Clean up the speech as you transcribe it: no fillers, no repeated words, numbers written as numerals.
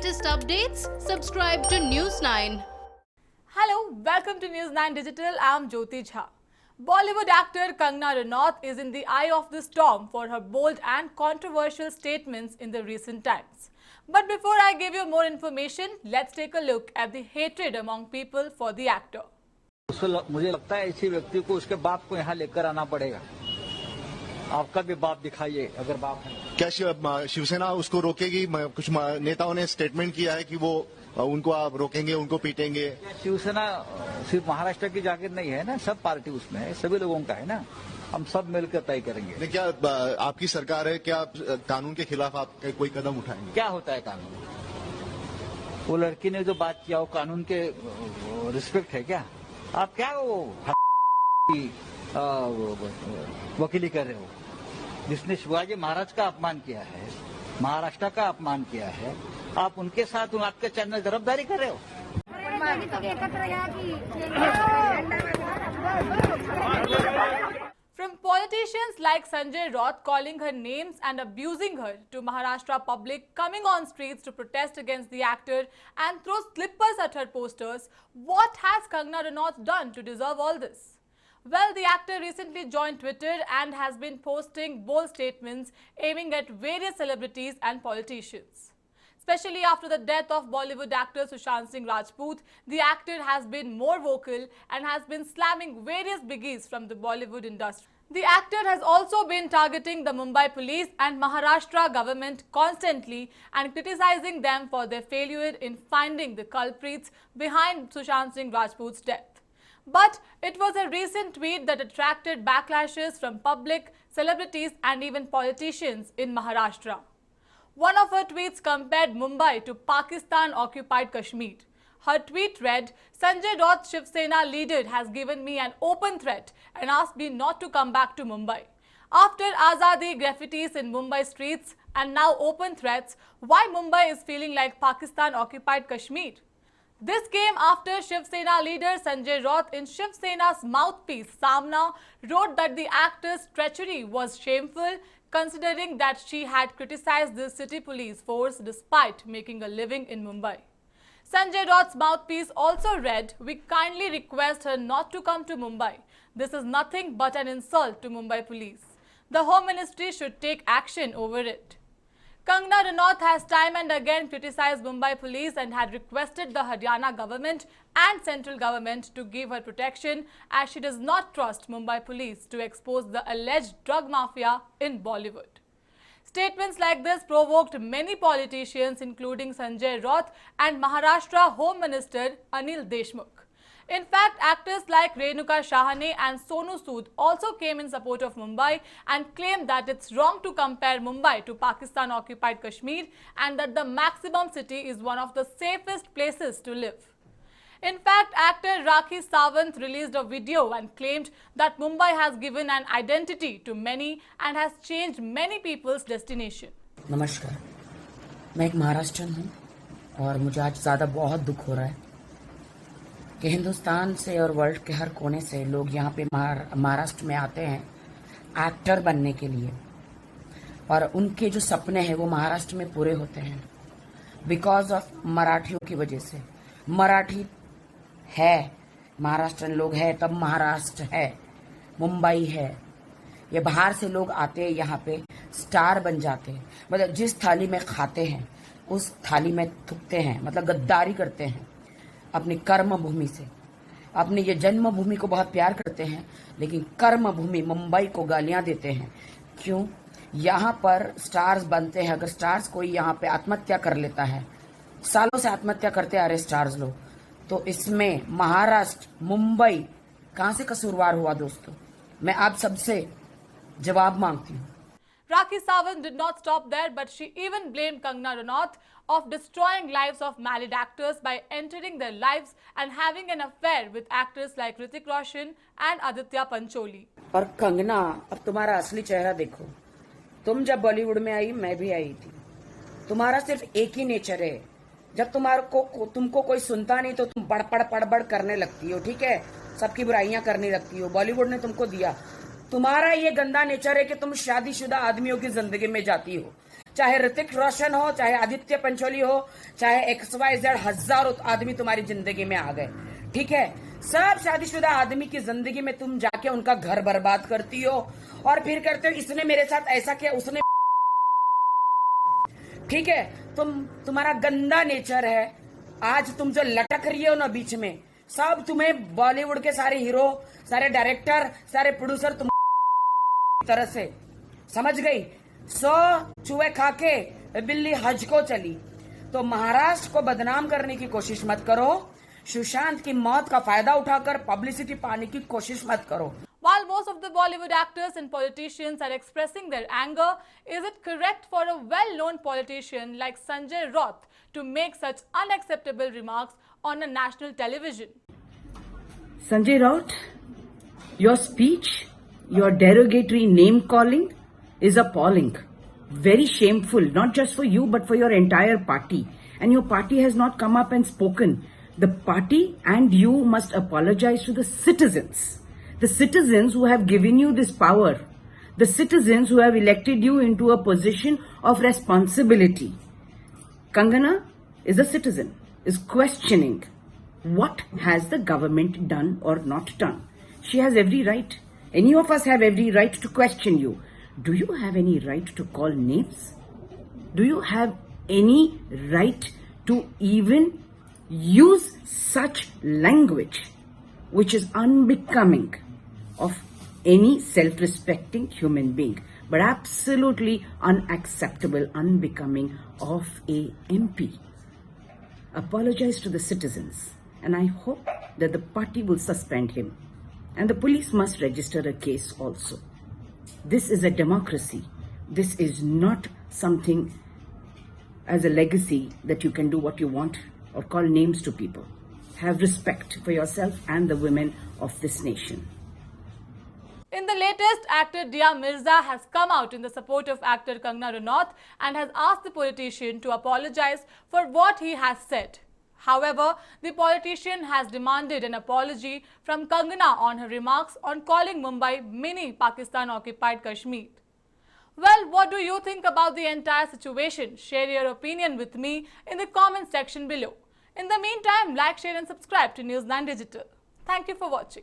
latest updates, subscribe to News 9. Hello, welcome to News 9 Digital. I am Jyoti Jha. Bollywood actor Kangana Ranaut is in the eye of the storm for her bold and controversial statements in the recent times. But before I give you more information, let's take a look at the hatred among people for the actor. मुझे लगता है इसी व्यक्ति को उसके बाप को यहाँ लेकर आना पड़ेगा। आपका भी बाप दिखाइए अगर बाप है। क्या शिवसेना उसको रोकेगी? कुछ नेताओं ने स्टेटमेंट किया है कि वो उनको आप रोकेंगे, उनको पीटेंगे। शिवसेना सिर्फ महाराष्ट्र की जागीर नहीं है ना, सब पार्टी उसमें है, सभी लोगों का है ना, हम सब मिलकर तय करेंगे। क्या आपकी सरकार है, क्या कानून के खिलाफ आप कोई कदम उठाएंगे? क्या होता है कानून? वो लड़की ने जो बात किया वो कानून के रिस्पेक्ट है क्या? आप क्या वकीली कर रहे हो? जिसने शिवाजी महाराज का अपमान किया है, महाराष्ट्र का अपमान किया है, आप उनके साथ आपके चैनल तरफदारी कर रहे हो? From politicians like Sanjay Raut calling her names and abusing her, to Maharashtra public coming on streets to protest against the actor and throw slippers at her posters, what has Kangana Ranaut done to deserve all this? Well, the actor recently joined Twitter and has been posting bold statements aiming at various celebrities and politicians. Especially after the death of Bollywood actor Sushant Singh Rajput, the actor has been more vocal and has been slamming various biggies from the Bollywood industry. The actor has also been targeting the Mumbai police and Maharashtra government constantly and criticizing them for their failure in finding the culprits behind Sushant Singh Rajput's death. But it was a recent tweet that attracted backlashes from public, celebrities and even politicians in Maharashtra. One of her tweets compared Mumbai to Pakistan-occupied Kashmir. Her tweet read, "Sanjay Raut, Shiv Sena leader, has given me an open threat and asked me not to come back to Mumbai. After Azadi graffitis in Mumbai streets and now open threats, why Mumbai is feeling like Pakistan-occupied Kashmir?" This came after Shiv Sena leader Sanjay Raut in Shiv Sena's mouthpiece Samna wrote that the actor's treachery was shameful, considering that she had criticized the city police force despite making a living in Mumbai. Sanjay Raut's mouthpiece also read, "We kindly request her not to come to Mumbai. This is nothing but an insult to Mumbai police. The Home Ministry should take action over it." Kangana Ranaut has time and again criticized Mumbai police and had requested the Haryana government and central government to give her protection as she does not trust Mumbai police to expose the alleged drug mafia in Bollywood. Statements like this provoked many politicians including Sanjay Raut and Maharashtra Home Minister Anil Deshmukh. In fact, actors like Renuka Shahane and Sonu Sood also came in support of Mumbai and claimed that it's wrong to compare Mumbai to Pakistan-occupied Kashmir and that the maximum city is one of the safest places to live. In fact, actor Rakhi Sawant released a video and claimed that Mumbai has given an identity to many and has changed many people's destination. नमस्कार, मैं एक महाराष्ट्रन हूँ और मुझे आज ज़्यादा बहुत दुख हो रहा है कि हिंदुस्तान से और वर्ल्ड के हर कोने से लोग यहाँ पे महाराष्ट्र में आते हैं एक्टर बनने के लिए और उनके जो सपने हैं वो महाराष्ट्र में पूरे होते हैं बिकॉज ऑफ मराठियों की वजह से। मराठी है, महाराष्ट्रन लोग हैं तब महाराष्ट्र है, मुंबई है। ये बाहर से लोग आते हैं यहाँ पे स्टार बन जाते हैं, मतलब जिस थाली में खाते हैं उस थाली में थूकते हैं, मतलब गद्दारी करते हैं अपनी कर्म भूमि से। अपनी ये जन्मभूमि को बहुत प्यार करते हैं लेकिन कर्म भूमि मुंबई को गालियां देते हैं। क्यों? यहाँ पर स्टार्स बनते हैं। अगर स्टार्स कोई यहाँ पे आत्महत्या कर लेता है, सालों से आत्महत्या करते आ रहे स्टार्स लोग, तो इसमें महाराष्ट्र, मुंबई कहाँ से कसूरवार हुआ दोस्तों? मैं आप सबसे जवाब मांगती हूँ। Rakhi Sawant did not stop there, but she even blamed Kangana Ranaut of destroying lives of married actors by entering their lives and having an affair with actors like Hrithik Roshan and Aditya Pancholi. और कंगना, अब तुम्हारा असली चेहरा देखो। तुम जब बॉलीवुड में आई, मैं भी आई थी। तुम्हारा सिर्फ एक ही नेचर है, जब तुमको कोई सुनता नहीं तो तुम बड़बड़ करने लगती हो, ठीक है? सबकी बुराइयां करने लगती हो। बॉलीवुड ने तुमको दिया। तुम्हारा ये गंदा नेचर है कि तुम शादीशुदा आदमियों की जिंदगी में जाती हो, चाहे ऋतिक रोशन हो, चाहे आदित्य पंचोली हो, चाहे XYZ, हजारों आदमी तुम्हारी जिंदगी में आ गए, ठीक है। सब शादीशुदा आदमी की जिंदगी में तुम जाके उनका घर बर्बाद करती हो और फिर करते हो इसने मेरे साथ ऐसा किया, उसने, ठीक है। तुम्हारा गंदा नेचर है। आज तुम जो लटक रही हो ना बीच में, सब तुम्हें बॉलीवुड के सारे हीरो, सारे डायरेक्टर, सारे प्रोड्यूसर तुम तरह से समझ गई। 100 चूहे खा के बिल्ली हज को चली। तो महाराष्ट्र को बदनाम करने की कोशिश मत करो। सुशांत की मौत का फायदा उठाकर पब्लिसिटी पाने की कोशिश मत करो। While most of the Bollywood actors and politicians are expressing their anger, is it correct for a well-known politician like Sanjay Raut to make such unacceptable remarks on a national television? Sanjay Raut, your speech, your derogatory name calling is appalling. Very shameful, not just for you but for your entire party. And your party has not come up and spoken. The party and you must apologize to the citizens. The citizens who have given you this power. The citizens who have elected you into a position of responsibility. Kangana is a citizen, is questioning what has the government done or not done. She has every right. Any of us have every right to question you. Do you have any right to call names? Do you have any right to even use such language which is unbecoming of any self-respecting human being, but absolutely unacceptable, unbecoming of a MP? Apologize to the citizens, and I hope that the party will suspend him, and the police must register a case also. This is a democracy. This is not something as a legacy that you can do what you want or call names to people. Have respect for yourself and the women of this nation. In the latest, actor Dia Mirza has come out in the support of actor Kangana Ranaut and has asked the politician to apologize for what he has said. However, the politician has demanded an apology from Kangana on her remarks on calling Mumbai mini Pakistan-occupied Kashmir. Well, what do you think about the entire situation? Share your opinion with me in the comment section below. In the meantime, like, share and subscribe to News 9 Digital. Thank you for watching.